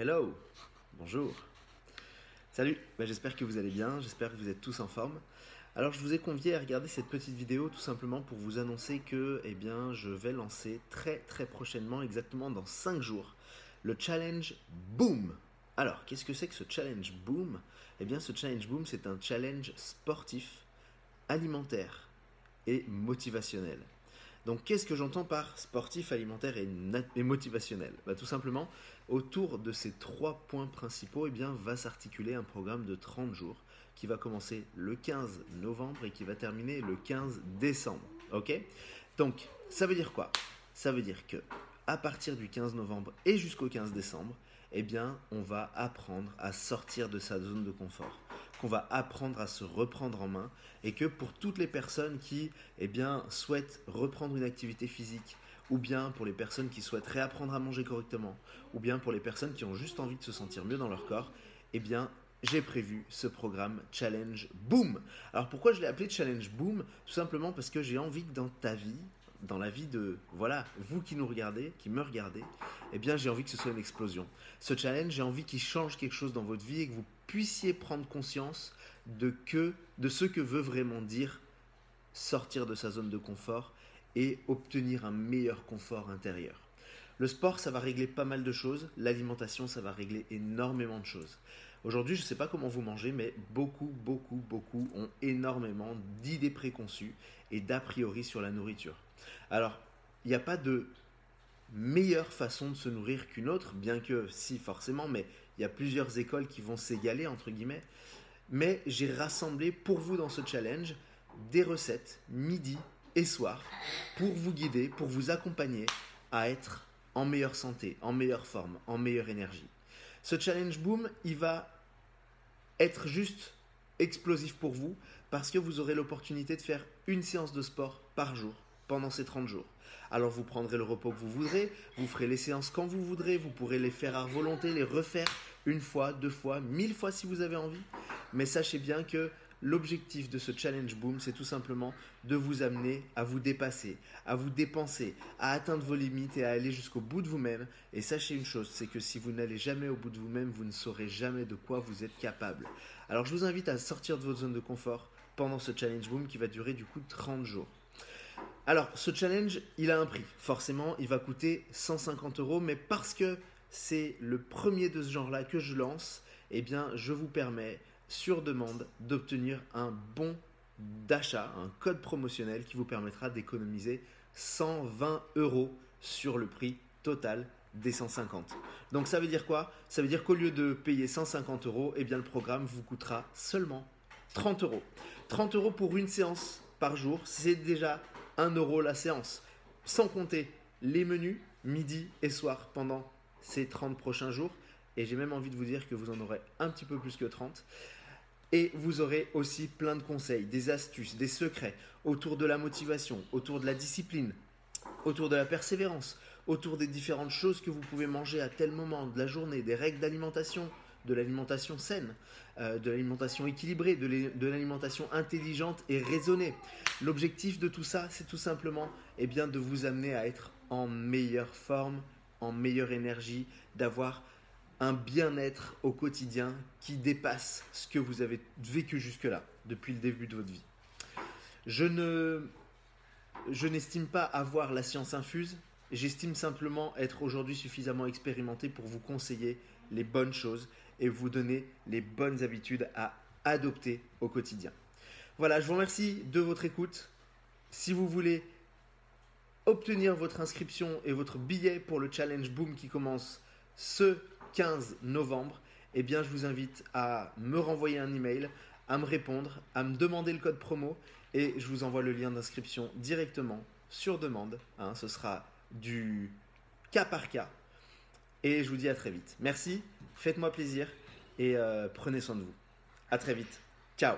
Hello, bonjour, salut, j'espère que vous allez bien, j'espère que vous êtes tous en forme. Alors je vous ai convié à regarder cette petite vidéo tout simplement pour vous annoncer que je vais lancer très prochainement, exactement dans 5 jours, le challenge Boom. Alors qu'est-ce que c'est que ce challenge Boom? Ce challenge Boom, c'est un challenge sportif, alimentaire et motivationnel. Donc qu'est-ce que j'entends par sportif, alimentaire et motivationnel? Tout simplement, autour de ces 3 points principaux, va s'articuler un programme de 30 jours qui va commencer le 15 novembre et qui va terminer le 15 décembre. Ok? Donc, ça veut dire quoi? Ça veut dire que à partir du 15 novembre et jusqu'au 15 décembre, on va apprendre à sortir de sa zone de confort, qu'on va apprendre à se reprendre en main et que pour toutes les personnes qui souhaitent reprendre une activité physique ou bien pour les personnes qui souhaitent réapprendre à manger correctement ou bien pour les personnes qui ont juste envie de se sentir mieux dans leur corps, j'ai prévu ce programme Challenge Boom. Alors pourquoi je l'ai appelé Challenge Boom? Tout simplement parce que j'ai envie que dans ta vie, dans la vie de vous qui nous regardez, qui me regardez, j'ai envie que ce soit une explosion. Ce challenge, j'ai envie qu'il change quelque chose dans votre vie et que vous puissiez prendre conscience de ce que veut vraiment dire sortir de sa zone de confort et obtenir un meilleur confort intérieur. Le sport, ça va régler pas mal de choses. L'alimentation, ça va régler énormément de choses. Aujourd'hui, je ne sais pas comment vous mangez, mais beaucoup ont énormément d'idées préconçues et d'a priori sur la nourriture. Alors, il n'y a pas de meilleure façon de se nourrir qu'une autre, bien que si forcément, mais il y a plusieurs écoles qui vont s'égaler, entre guillemets. Mais j'ai rassemblé pour vous dans ce challenge des recettes midi et soir pour vous guider, pour vous accompagner à être en meilleure santé, en meilleure forme, en meilleure énergie. Ce challenge Boom, il va être juste explosif pour vous parce que vous aurez l'opportunité de faire une séance de sport par jour pendant ces 30 jours. Alors vous prendrez le repos que vous voudrez, vous ferez les séances quand vous voudrez, vous pourrez les faire à volonté, les refaire une fois, 2 fois, 1000 fois si vous avez envie. Mais sachez bien que l'objectif de ce challenge Boom, c'est tout simplement de vous amener à vous dépasser, à vous dépenser, à atteindre vos limites et à aller jusqu'au bout de vous-même. Et sachez une chose, c'est que si vous n'allez jamais au bout de vous-même, vous ne saurez jamais de quoi vous êtes capable. Alors je vous invite à sortir de votre zone de confort pendant ce challenge Boom qui va durer du coup 30 jours. Alors ce challenge, il a un prix. Forcément, il va coûter 150 €, mais parce que c'est le premier de ce genre-là que je lance, je vous permets sur demande d'obtenir un bon d'achat, un code promotionnel qui vous permettra d'économiser 120 € sur le prix total des 150. Donc ça veut dire quoi? Ça veut dire qu'au lieu de payer 150 €, le programme vous coûtera seulement 30 €. 30 € pour une séance par jour, c'est déjà 1 € la séance, sans compter les menus midi et soir pendant ces 30 prochains jours. Et j'ai même envie de vous dire que vous en aurez un petit peu plus que 30. Et vous aurez aussi plein de conseils, des astuces, des secrets autour de la motivation, autour de la discipline, autour de la persévérance, autour des différentes choses que vous pouvez manger à tel moment de la journée, des règles d'alimentation, de l'alimentation saine, de l'alimentation équilibrée, de l'alimentation intelligente et raisonnée. L'objectif de tout ça, c'est tout simplement de vous amener à être en meilleure forme, en meilleure énergie, d'avoir un bien-être au quotidien qui dépasse ce que vous avez vécu jusque-là, depuis le début de votre vie. Je n'estime pas avoir la science infuse, j'estime simplement être aujourd'hui suffisamment expérimenté pour vous conseiller les bonnes choses et vous donner les bonnes habitudes à adopter au quotidien. Voilà, je vous remercie de votre écoute. Si vous voulez obtenir votre inscription et votre billet pour le Challenge Boom qui commence ce 15 novembre, je vous invite à me renvoyer un email, à me répondre, à me demander le code promo et je vous envoie le lien d'inscription directement sur demande. Ce sera du cas par cas et je vous dis à très vite. Merci, faites-moi plaisir et prenez soin de vous. À très vite. Ciao.